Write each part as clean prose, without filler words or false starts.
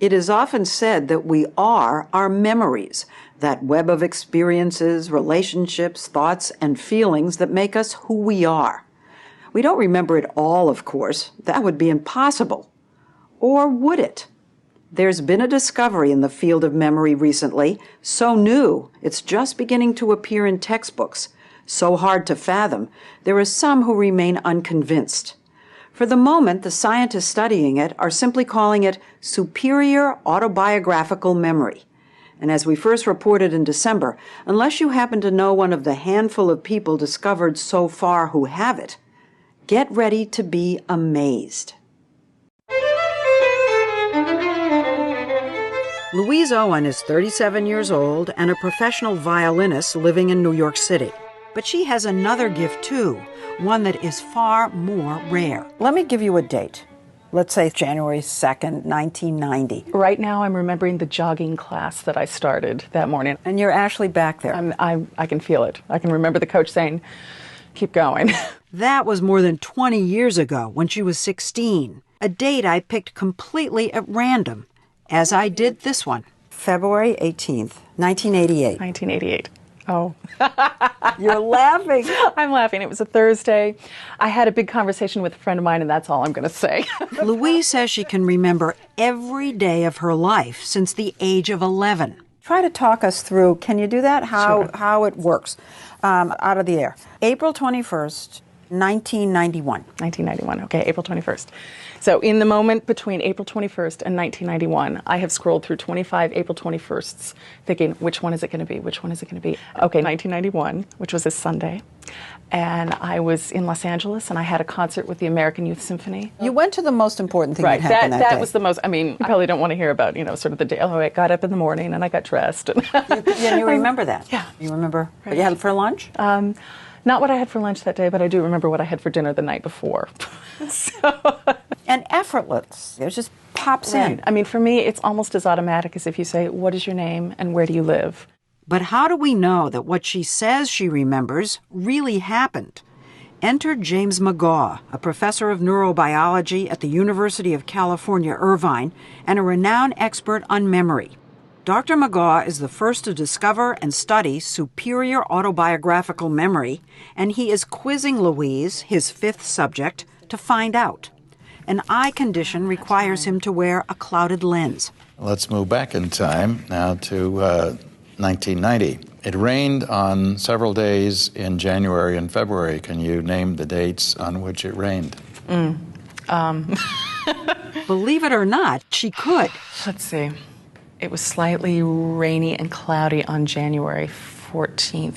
It is often said that we are our memories, that web of experiences, relationships, thoughts, and feelings that make us who we are. We don't remember it all, of course. That would be impossible. Or would it? There's been a discovery in the field of memory recently, so new it's just beginning to appear in textbooks. So hard to fathom, there are some who remain unconvinced. For the moment, the scientists studying it are simply calling it superior autobiographical memory. And as we first reported in December, unless you happen to know one of the handful of people discovered so far who have it, get ready to be amazed. Louise Owen is 37 years old and a professional violinist living in New York City. But she has another gift, too, one that is far more rare. Let me give you a date. Let's say January 2nd, 1990. Right now I'm remembering the jogging class that I started that morning. And you're actually back there. I can feel it. I can remember the coach saying, keep going. That was more than 20 years ago when she was 16, a date I picked completely at random, as I did this one. February 18th, 1988. 1988. Oh. You're laughing. I'm laughing. It was a Thursday. I had a big conversation with a friend of mine, and that's all I'm going to say. Louise says she can remember every day of her life since the age of 11. Try to talk us through, can you do that? How it works out of the air. April 21st, 1991. 1991, okay, April 21st. So in the moment between April 21st and 1991, I have scrolled through 25 April 21sts thinking, which one is it going to be? Which one is it going to be? Okay, 1991, which was a Sunday, and I was in Los Angeles, and I had a concert with the American Youth Symphony. You went to the most important thing right, that happened that day. That was the most, I mean, you probably don't want to hear about, sort of the day. Oh, I got up in the morning, and I got dressed. You remember that? Yeah. You remember what you had for lunch? Not what I had for lunch that day, but I do remember what I had for dinner the night before. And effortless. It just pops in. I mean, for me, it's almost as automatic as if you say, what is your name and where do you live? But how do we know that what she says she remembers really happened? Enter James McGaugh, a professor of neurobiology at the University of California, Irvine, and a renowned expert on memory. Dr. McGaugh is the first to discover and study superior autobiographical memory, and he is quizzing Louise, his fifth subject, to find out. An eye condition requires him to wear a clouded lens. Let's move back in time now to 1990. It rained on several days in January and February. Can you name the dates on which it rained? Believe it or not, she could. Let's see. It was slightly rainy and cloudy on January 14th,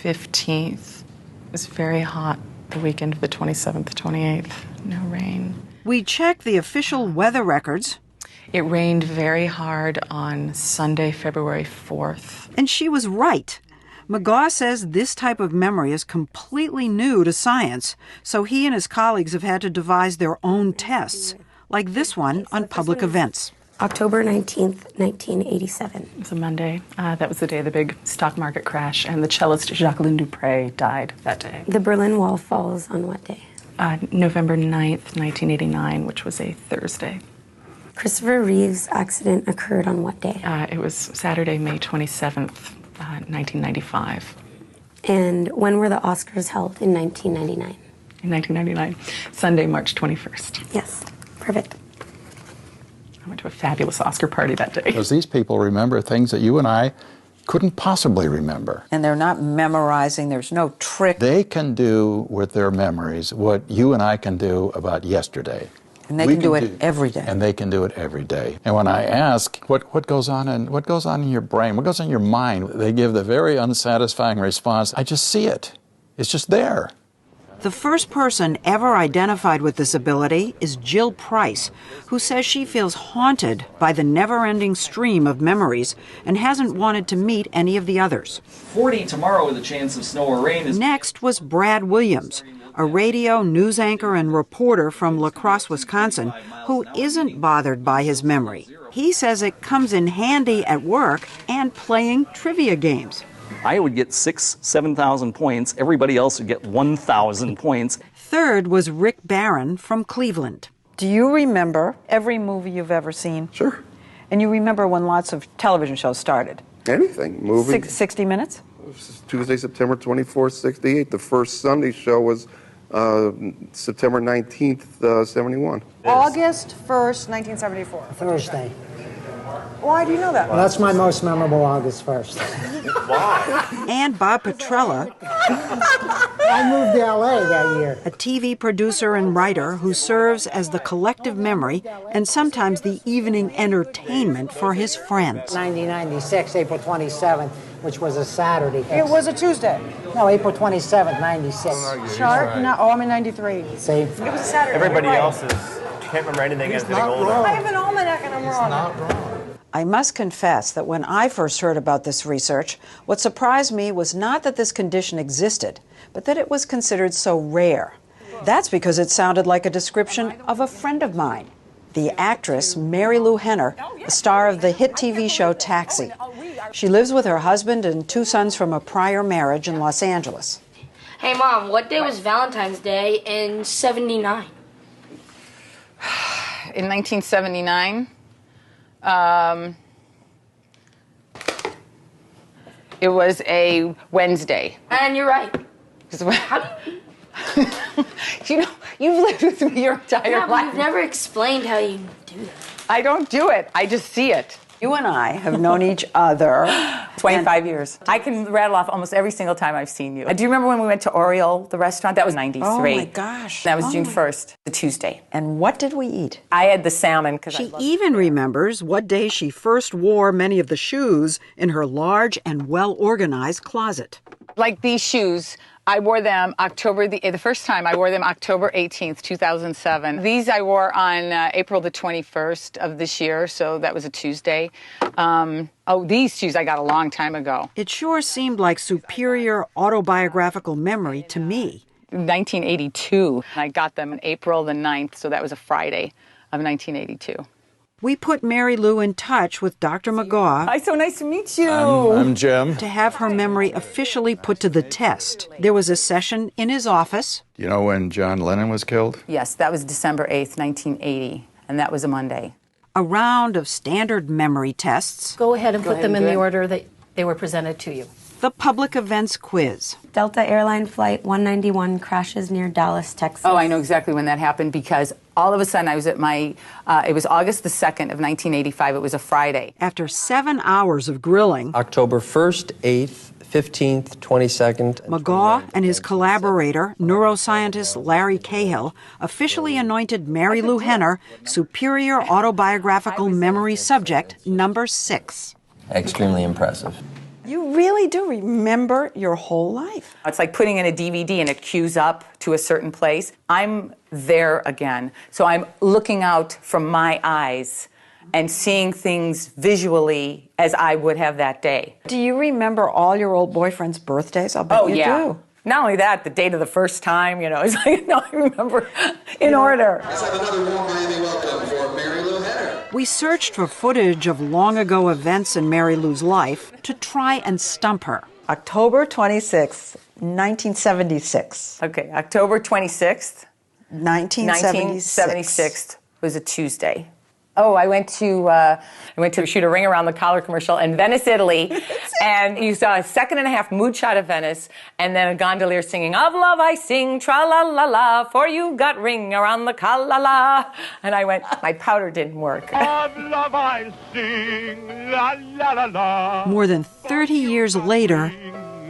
15th. It was very hot the weekend of the 27th, 28th. No rain. We checked the official weather records. It rained very hard on Sunday, February 4th. And she was right. McGaugh says this type of memory is completely new to science, so he and his colleagues have had to devise their own tests, like this one on public events. October 19th, 1987. It was a Monday. That was the day of the big stock market crash, and the cellist Jacqueline Dupre died that day. The Berlin Wall falls on what day? November 9th, 1989, which was a Thursday. Christopher Reeve's accident occurred on what day? It was Saturday, May 27th, 1995. And when were the Oscars held in 1999? In 1999, Sunday, March 21st. Yes, perfect. I went to a fabulous Oscar party that day. Because these people remember things that you and I couldn't possibly remember. And they're not memorizing, there's no trick. They can do with their memories what you and I can do about yesterday. And they can do it every day. And they can do it every day. And when I ask what goes on in your brain, what goes on in your mind, they give the very unsatisfying response, I just see it. It's just there. The first person ever identified with this ability is Jill Price, who says she feels haunted by the never-ending stream of memories and hasn't wanted to meet any of the others. 40 tomorrow with a chance of snow or rain. Next was Brad Williams, a radio news anchor and reporter from La Crosse, Wisconsin, who isn't bothered by his memory. He says it comes in handy at work and playing trivia games. I would get 6,000, 7,000 points. Everybody else would get 1,000 points. Third was Rick Barron from Cleveland. Do you remember every movie you've ever seen? Sure. And you remember when lots of television shows started? Anything, movie. 60 Minutes? Tuesday, September 24th, 68. The first Sunday show was September 19th, 71. August 1st, 1974. Thursday. Why do you know that? Well, that's my most memorable August 1st. And Bob Petrella, I moved to L.A. that year. a TV producer and writer who serves as the collective memory and sometimes the evening entertainment for his friends. 1996, April 27th, which was a Saturday. It was a Tuesday. No, April 27th, 96. Chart? No, I'm in 93. See? It was a Saturday. Everybody You're right. else can't remember anything as getting older. I have an almanac and I'm wrong. Not wrong. I must confess that when I first heard about this research, what surprised me was not that this condition existed, but that it was considered so rare. That's because it sounded like a description of a friend of mine, the actress Mary Lou Henner, the star of the hit TV show Taxi. She lives with her husband and 2 sons from a prior marriage in Los Angeles. Hey, Mom, what day was Valentine's Day in 79? In 1979, it was a Wednesday. And you're right. You know, you've lived with me your entire Yeah, but life. you've never explained how you do that. I don't do it. I just see it. You and I have known each other 25 years. I can rattle off almost every single time I've seen you. Do you remember when we went to Oriole, the restaurant? That was 93. Oh my gosh. That was Oh June my- 1st, the Tuesday. And what did we eat? I had the salmon because She even remembers what day she first wore many of the shoes in her large and well-organized closet. Like these shoes, I wore them the first time I wore them October 18th, 2007. These I wore on April the 21st of this year, so that was a Tuesday. These shoes I got a long time ago. It sure seemed like superior autobiographical memory to me. 1982. I got them on April the 9th, so that was a Friday of 1982. We put Mary Lou in touch with Dr. McGaw. Hi, so nice to meet you. I'm Jim. To have her memory officially put to the test. There was a session in his office. You know when John Lennon was killed? Yes, that was December 8th, 1980, and that was a Monday. A round of standard memory tests. Go ahead and Go put ahead them and in do the it. order that they were presented to you. The public events quiz. Delta Airline Flight 191 crashes near Dallas, Texas. Oh, I know exactly when that happened because all of a sudden I was at it was August the 2nd of 1985. It was a Friday. After 7 hours of grilling, October 1st, 8th, 15th, 22nd. McGaw and his collaborator, neuroscientist Larry Cahill, officially anointed Mary Lou Henner Superior Autobiographical Memory Subject number 6. Extremely impressive. You really do remember your whole life. It's like putting in a DVD and it cues up to a certain place. I'm there again. So I'm looking out from my eyes and seeing things visually as I would have that day. Do you remember all your old boyfriend's birthdays? I'll bet Oh, you yeah. do. Not only that, the date of the first time, it's like, no, I remember in order. Let's have another warm Miami welcome for Mary Lou Henner. We searched for footage of long-ago events in Mary Lou's life to try and stump her. October 26th, 1976. Okay, October 26th, 1976 was a Tuesday. Oh, I went to shoot a Ring Around the Collar commercial in Venice, Italy, and you saw a 2.5 mood shot of Venice, and then a gondolier singing, "Of love I sing, tra-la-la-la, for you got ring around the collar." And I went, my powder didn't work. Of love I sing, la-la-la-la. More than 30 years later,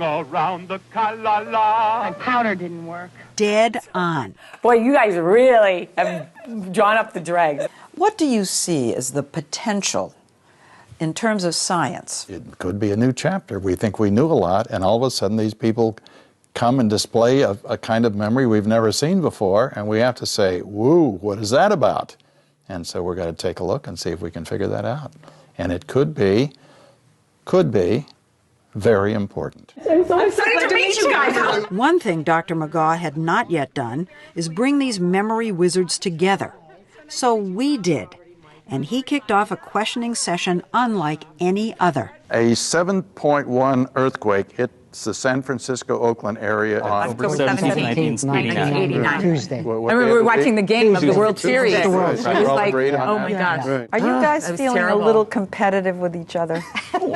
Around the collar. My powder didn't work. dead on. Boy, you guys really have drawn up the dregs. What do you see as the potential in terms of science? It could be a new chapter. We think we knew a lot, and all of a sudden these people come and display a kind of memory we've never seen before, and we have to say, woo, what is that about? And so we're going to take a look and see if we can figure that out. And it could be very important. I'm so excited to meet you guys. One thing Dr. McGaw had not yet done is bring these memory wizards together. So we did, and he kicked off a questioning session unlike any other. A 7.1 earthquake hit It's the San Francisco-Oakland area. On October 17th, 1989. Tuesday. I remember we were watching the game of the World Series. It Right. was We're all like, agreed on oh that. my gosh. Right. Are you guys That was feeling terrible. a little competitive with each other?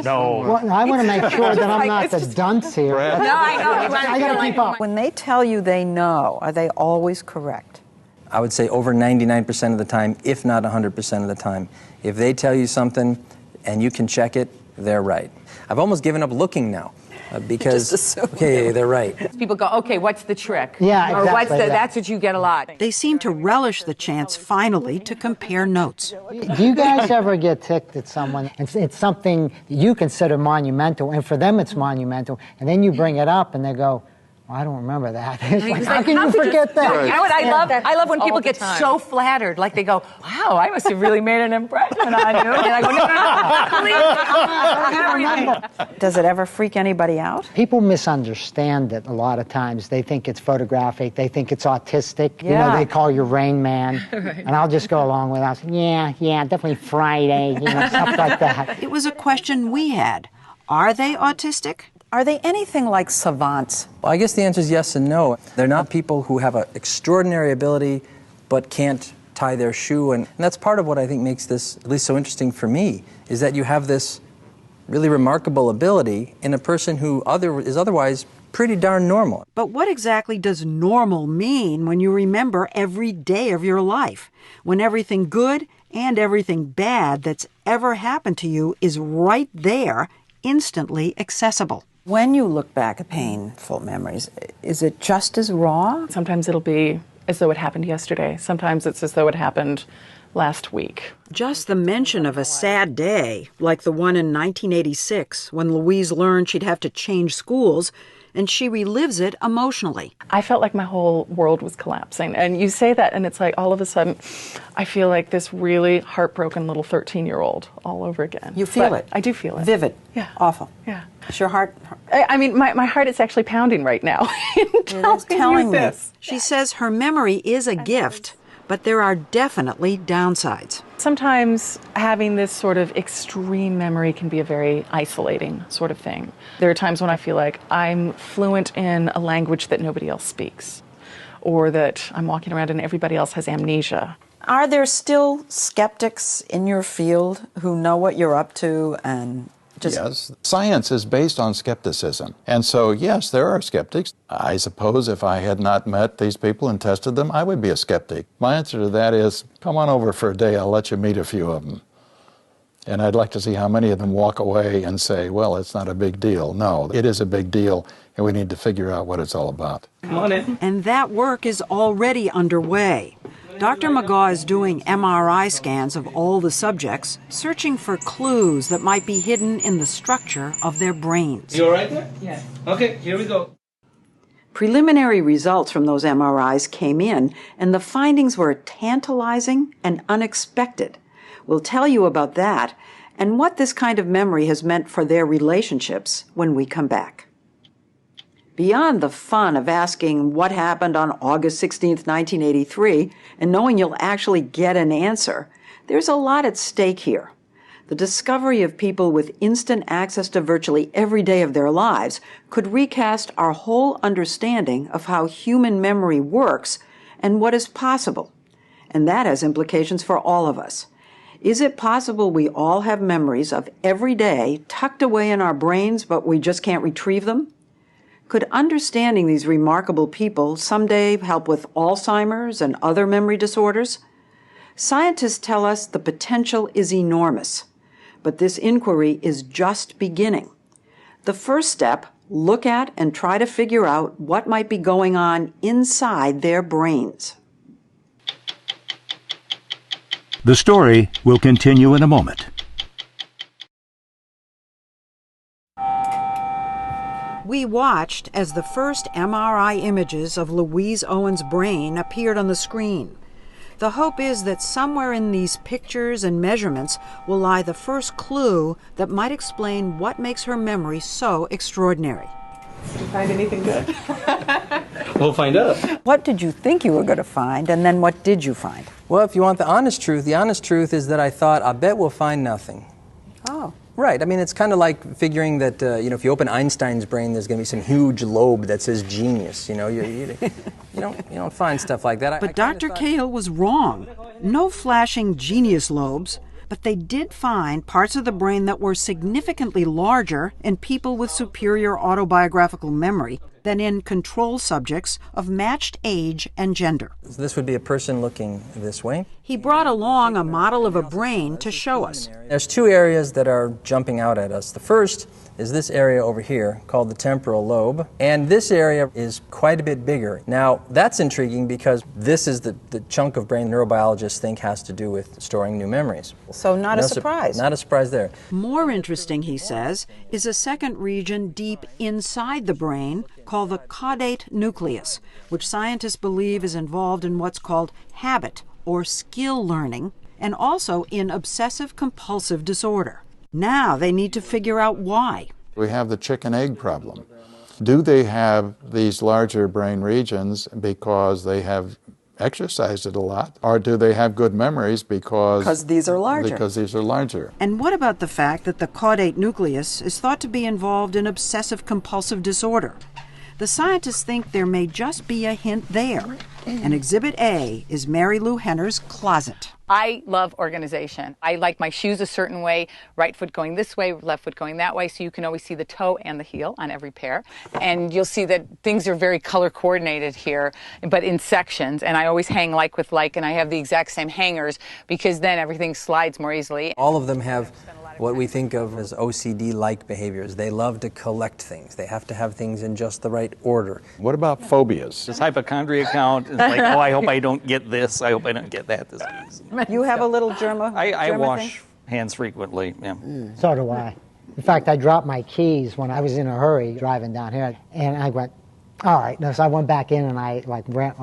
No. Well, I want to make sure that I'm not the dunce here. No, I know. I got to keep up. When they tell you they know, are they always correct? I would say over 99% of the time, if not 100% of the time. If they tell you something and you can check it, they're right. I've almost given up looking now because, okay, they're right. People go, okay, what's the trick? Yeah, Or what's exactly, the, yeah. that's what you get a lot. They seem to relish the chance finally to compare notes. Do you guys ever get ticked at someone and it's something that you consider monumental, and for them it's monumental, and then you bring it up and they go, well, I don't remember that. It's like, how can you forget that? You know what I love? I love when All people the get time. so flattered. Like they go, wow, I must have really made an impression on you. And I go, no, please. Does it ever freak anybody out? People misunderstand it a lot of times. They think it's photographic. They think it's autistic. You Yeah. know, they call you Rain Man. And I'll just go along with it. I'll say, yeah, definitely Friday, stuff like that. It was a question we had. Are they autistic? Are they anything like savants? Well, I guess the answer is yes and no. They're not people who have an extraordinary ability but can't tie their shoe. And that's part of what I think makes this at least so interesting for me, is that you have this really remarkable ability in a person who is otherwise pretty darn normal. But what exactly does normal mean when you remember every day of your life? When everything good and everything bad that's ever happened to you is right there, instantly accessible. When you look back at painful memories, is it just as raw? Sometimes it'll be as though it happened yesterday. Sometimes it's as though it happened last week. Just the mention of a sad day, like the one in 1986 when Louise learned she'd have to change schools, and she relives it emotionally. I felt like my whole world was collapsing. And you say that, and it's like all of a sudden, I feel like this really heartbroken little 13-year-old all over again. You feel But it? I do feel it. Vivid. Yeah. Awful. Yeah. Is your heart? I mean, my heart is actually pounding right now. telling me. this. She says her memory is a gift, but there are definitely downsides. Sometimes having this sort of extreme memory can be a very isolating sort of thing. There are times when I feel like I'm fluent in a language that nobody else speaks, or that I'm walking around and everybody else has amnesia. Are there still skeptics in your field who know what you're up to and just... Yes, science is based on skepticism. And so, yes, there are skeptics. I suppose if I had not met these people and tested them, I would be a skeptic. My answer to that is, come on over for a day, I'll let you meet a few of them. And I'd like to see how many of them walk away and say, well, it's not a big deal. No, it is a big deal, and we need to figure out what it's all about. Come on in. And that work is already underway. Dr. McGaw is doing MRI scans of all the subjects, searching for clues that might be hidden in the structure of their brains. You all right there? Yeah. Okay, here we go. Preliminary results from those MRIs came in, and the findings were tantalizing and unexpected. We'll tell you about that and what this kind of memory has meant for their relationships when we come back. Beyond the fun of asking what happened on August 16th, 1983, and knowing you'll actually get an answer, there's a lot at stake here. The discovery of people with instant access to virtually every day of their lives could recast our whole understanding of how human memory works and what is possible. And that has implications for all of us. Is it possible we all have memories of every day tucked away in our brains, but we just can't retrieve them? Could understanding these remarkable people someday help with Alzheimer's and other memory disorders? Scientists tell us the potential is enormous, but this inquiry is just beginning. The first step, look at and try to figure out what might be going on inside their brains. The story will continue in a moment. We watched as the first MRI images of Louise Owen's brain appeared on the screen. The hope is that somewhere in these pictures and measurements will lie the first clue that might explain what makes her memory so extraordinary. Did you find anything good? We'll find out. What did you think you were going to find, and then what did you find? Well, if you want the honest truth is that I thought, I bet we'll find nothing. Oh. Right. I mean, it's kind of like figuring that, if you open Einstein's brain, there's going to be some huge lobe that says genius. You don't find stuff like that. But Dr. Cahill was wrong. No flashing genius lobes, but they did find parts of the brain that were significantly larger in people with superior autobiographical memory than in control subjects of matched age and gender. This would be a person looking this way. He brought along a model of a brain to show us. There's two areas that are jumping out at us. The first is this area over here called the temporal lobe, and this area is quite a bit bigger. Now, that's intriguing because this is the chunk of brain neurobiologists think has to do with storing new memories. So not a surprise. Not a surprise there. More interesting, he says, is a second region deep inside the brain called the caudate nucleus, which scientists believe is involved in what's called habit or skill learning, and also in obsessive-compulsive disorder. Now they need to figure out why. We have the chicken-egg problem. Do they have these larger brain regions because they have exercised it a lot, or do they have good memories because these are larger? Because these are larger. And what about the fact that the caudate nucleus is thought to be involved in obsessive-compulsive disorder? The scientists think there may just be a hint there. And Exhibit A is Mary Lou Henner's closet. I love organization. I like my shoes a certain way, right foot going this way, left foot going that way, so you can always see the toe and the heel on every pair. And you'll see that things are very color coordinated here, but in sections. And I always hang like with like, and I have the exact same hangers because then everything slides more easily. All of them have what we think of as OCD-like behaviors. They love to collect things. They have to have things in just the right order. What about phobias? This hypochondria count is like, oh, I hope I don't get this. I hope I don't get that this week. You have a little germa? I germa wash thing? hands frequently. Yeah. So do I. In fact, I dropped my keys when I was in a hurry driving down here, and I went, all right. No, so I went back in and I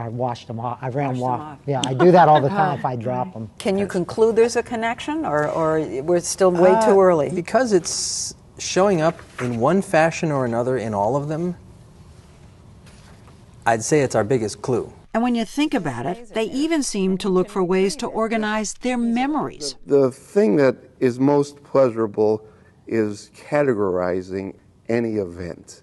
washed them off. I ran them off. Yeah, I do that all the time if I drop them. Can you conclude there's a connection, or we're still way too early? Because it's showing up in one fashion or another in all of them, I'd say it's our biggest clue. And when you think about it, they even seem to look for ways to organize their memories. The thing that is most pleasurable is categorizing any event.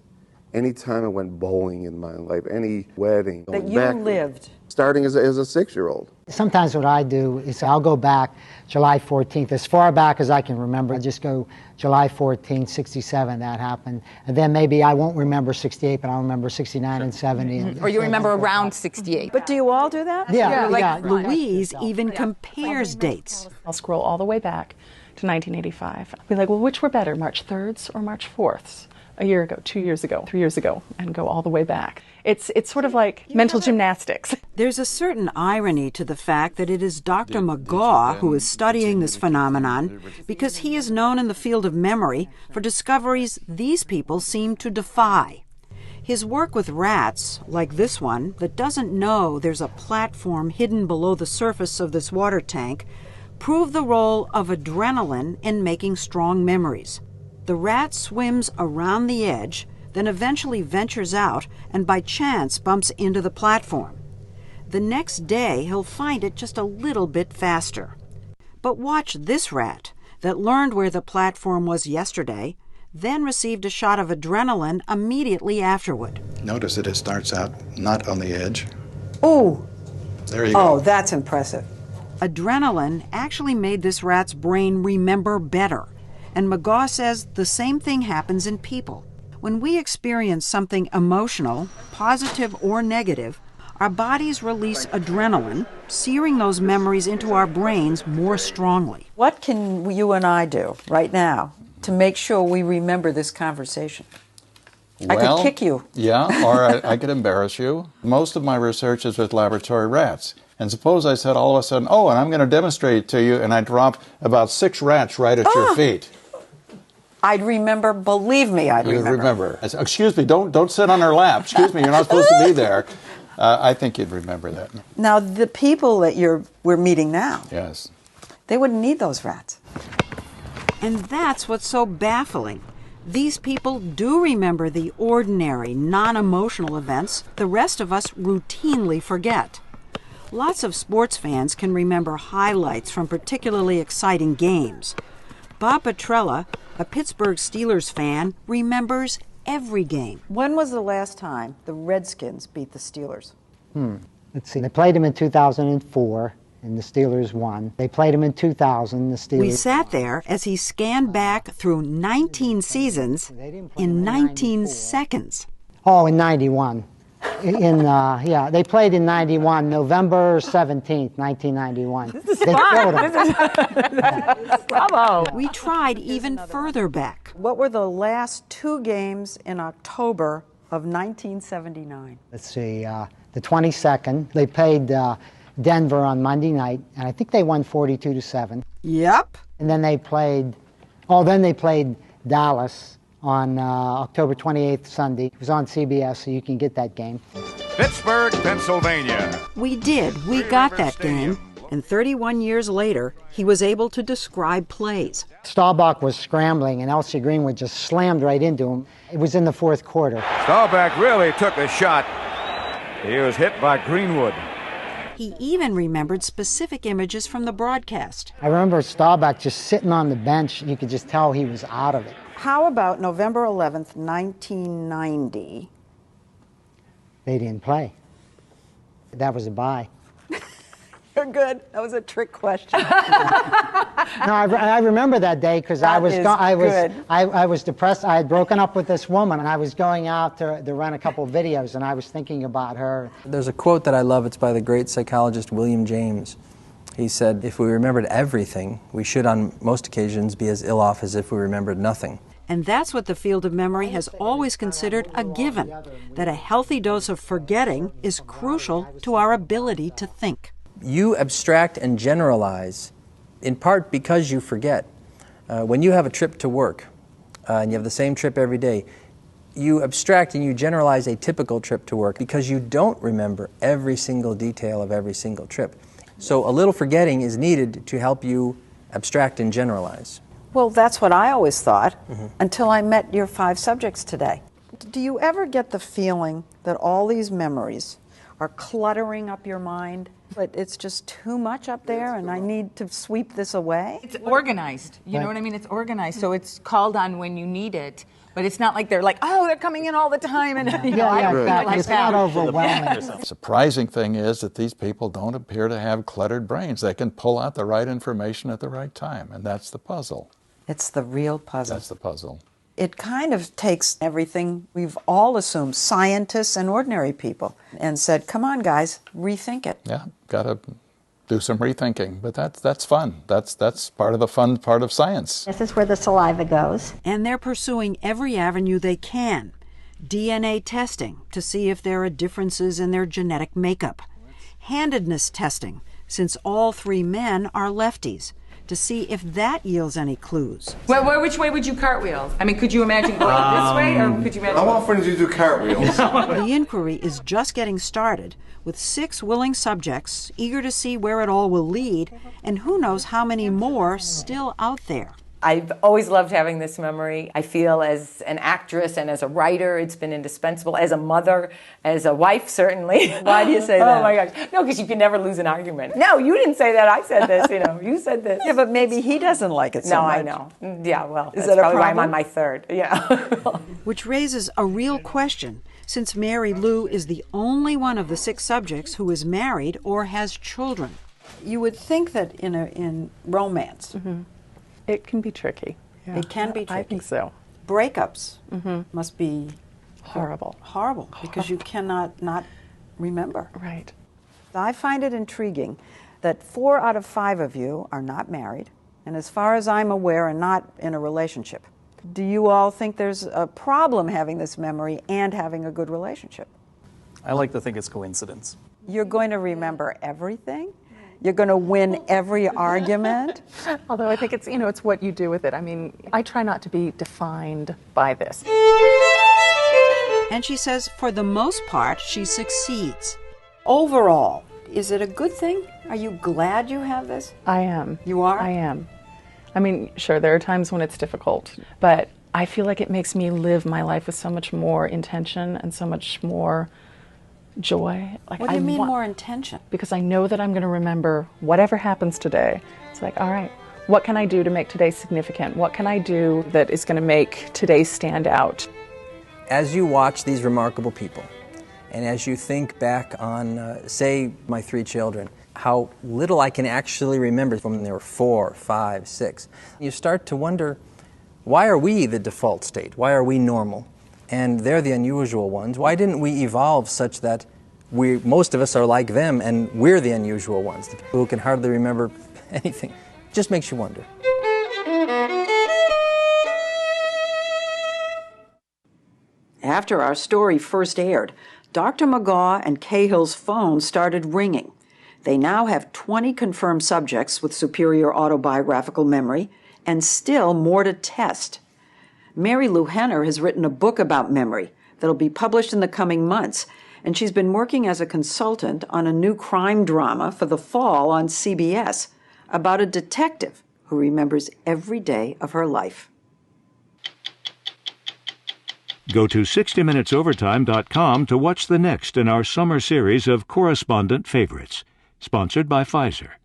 Any time I went bowling in my life, any wedding. That you lived. Starting as a 6-year-old. Sometimes what I do is I'll go back July 14th, as far back as I can remember. I just go July 14th, 67, that happened. And then maybe I won't remember 68, but I'll remember 69 and 70. Or you remember around 68. But do you all do that? Yeah. Louise even compares dates. I'll scroll all the way back to 1985. I'll be like, well, which were better, March 3rds or March 4ths? A year ago, 2 years ago, 3 years ago, and go all the way back. It's sort of like mental gymnastics. There's a certain irony to the fact that it is Dr. McGaw who is studying this phenomenon because he is known in the field of memory for discoveries these people seem to defy. His work with rats, like this one, that doesn't know there's a platform hidden below the surface of this water tank, prove the role of adrenaline in making strong memories. The rat swims around the edge, then eventually ventures out and by chance bumps into the platform. The next day, he'll find it just a little bit faster. But watch this rat that learned where the platform was yesterday, then received a shot of adrenaline immediately afterward. Notice that it starts out not on the edge. Ooh. There you go. Oh, that's impressive. Adrenaline actually made this rat's brain remember better. And McGaw says the same thing happens in people. When we experience something emotional, positive or negative, our bodies release adrenaline, searing those memories into our brains more strongly. What can you and I do right now to make sure we remember this conversation? I could kick you. Yeah, or I could embarrass you. Most of my research is with laboratory rats. And suppose I said all of a sudden, oh, and I'm going to demonstrate it to you, and I drop about 6 rats right at your feet. I'd remember, believe me, I'd remember. You'd remember. I said, excuse me, don't sit on her lap. Excuse me, you're not supposed to be there. I think you'd remember that. Now, the people that we're meeting now, yes, they wouldn't need those rats. And that's what's so baffling. These people do remember the ordinary, non-emotional events the rest of us routinely forget. Lots of sports fans can remember highlights from particularly exciting games. Bob Petrella, a Pittsburgh Steelers fan, remembers every game. When was the last time the Redskins beat the Steelers? Let's see. They played them in 2004, and the Steelers won. They played them in 2000. The Steelers. We sat there as he scanned back through 19 seasons in 19 seconds. Oh, in 91. Yeah, they played in 91, November 17th, 1991. This is they fun. Killed them. Bravo. We tried even further back. What were the last 2 games in October of 1979? Let's see, the 22nd, they played Denver on Monday night, and I think they won 42-7. Yep. And then they played, Dallas on October 28th, Sunday. It was on CBS, so you can get that game. Pittsburgh, Pennsylvania. We did. We got that game. And 31 years later, he was able to describe plays. Staubach was scrambling, and Elsie Greenwood just slammed right into him. It was in the fourth quarter. Staubach really took a shot. He was hit by Greenwood. He even remembered specific images from the broadcast. I remember Staubach just sitting on the bench. You could just tell he was out of it. How about November 11th, 1990? They didn't play. That was a bye. You're good. That was a trick question. No, I remember that day because I was depressed. I had broken up with this woman, and I was going out to run a couple of videos, and I was thinking about her. There's a quote that I love. It's by the great psychologist William James. He said, if we remembered everything, we should on most occasions be as ill off as if we remembered nothing. And that's what the field of memory has always considered a given, that a healthy dose of forgetting is crucial to our ability to think. You abstract and generalize, in part because you forget. When you have a trip to work, and you have the same trip every day, you abstract and you generalize a typical trip to work because you don't remember every single detail of every single trip. So a little forgetting is needed to help you abstract and generalize. Well, that's what I always thought until I met your 5 subjects today. Do you ever get the feeling that all these memories are cluttering up your mind? But it's just too much up there and I need to sweep this away? It's organized. You know what I mean? It's organized, so it's called on when you need it. But it's not like they're like, oh, they're coming in all the time. And I don't feel like it's that. not overwhelming. The surprising thing is that these people don't appear to have cluttered brains. They can pull out the right information at the right time, and that's the puzzle. It's the real puzzle. That's the puzzle. It kind of takes everything we've all assumed, scientists and ordinary people, and said, come on, guys, rethink it. Yeah, got to do some rethinking, but that's fun. That's part of the fun part of science. This is where the saliva goes. And they're pursuing every avenue they can. DNA testing to see if there are differences in their genetic makeup. Handedness testing, since all 3 men are lefties, to see if that yields any clues. Well, which way would you cartwheel? I mean, could you imagine going this way, or could you imagine? I want friends who do cartwheels. The inquiry is just getting started, with 6 willing subjects eager to see where it all will lead, and who knows how many more still out there. I've always loved having this memory. I feel as an actress and as a writer, it's been indispensable. As a mother, as a wife, certainly. Why do you say that? Oh my gosh. No, because you can never lose an argument. No, you didn't say that. I said this, you said this. Yeah, but maybe he doesn't like it so no, much. I know. Yeah, well, Is that's that a probably why I'm problem? on my 3rd. Yeah. Which raises a real question, since Mary Lou is the only one of the 6 subjects who is married or has children. You would think that in romance, It can be tricky. Yeah. it can be tricky. I think so. Breakups must be Horrible. horrible because you cannot not remember. Right. I find it intriguing that 4 out of 5 of you are not married, and as far as I'm aware, are not in a relationship. Do you all think there's a problem having this memory and having a good relationship? I like to think it's coincidence. You're going to remember everything? You're going to win every argument? Although I think it's, it's what you do with it. I mean, I try not to be defined by this. And she says, for the most part, she succeeds. Overall, is it a good thing? Are you glad you have this? I am. You are? I am. I mean, sure, there are times when it's difficult, but I feel like it makes me live my life with so much more intention and so much more joy. Like, What do you mean more intention? Because I know that I'm going to remember whatever happens today. It's like, all right, What can I do to make today significant? What can I do that is going to make today stand out? As you watch these remarkable people, and as you think back on, say, my 3 children, how little I can actually remember from when they were 4, 5, 6, you start to wonder, why are we the default state? Why are we normal? And they're the unusual ones. Why didn't we evolve such that most of us are like them and we're the unusual ones, the people who can hardly remember anything? Just makes you wonder. After our story first aired, Dr. McGaw and Cahill's phone started ringing. They now have 20 confirmed subjects with superior autobiographical memory, and still more to test. Mary Lou Henner has written a book about memory that'll be published in the coming months, and she's been working as a consultant on a new crime drama for the fall on CBS about a detective who remembers every day of her life. Go to 60minutesovertime.com to watch the next in our summer series of correspondent favorites, sponsored by Pfizer.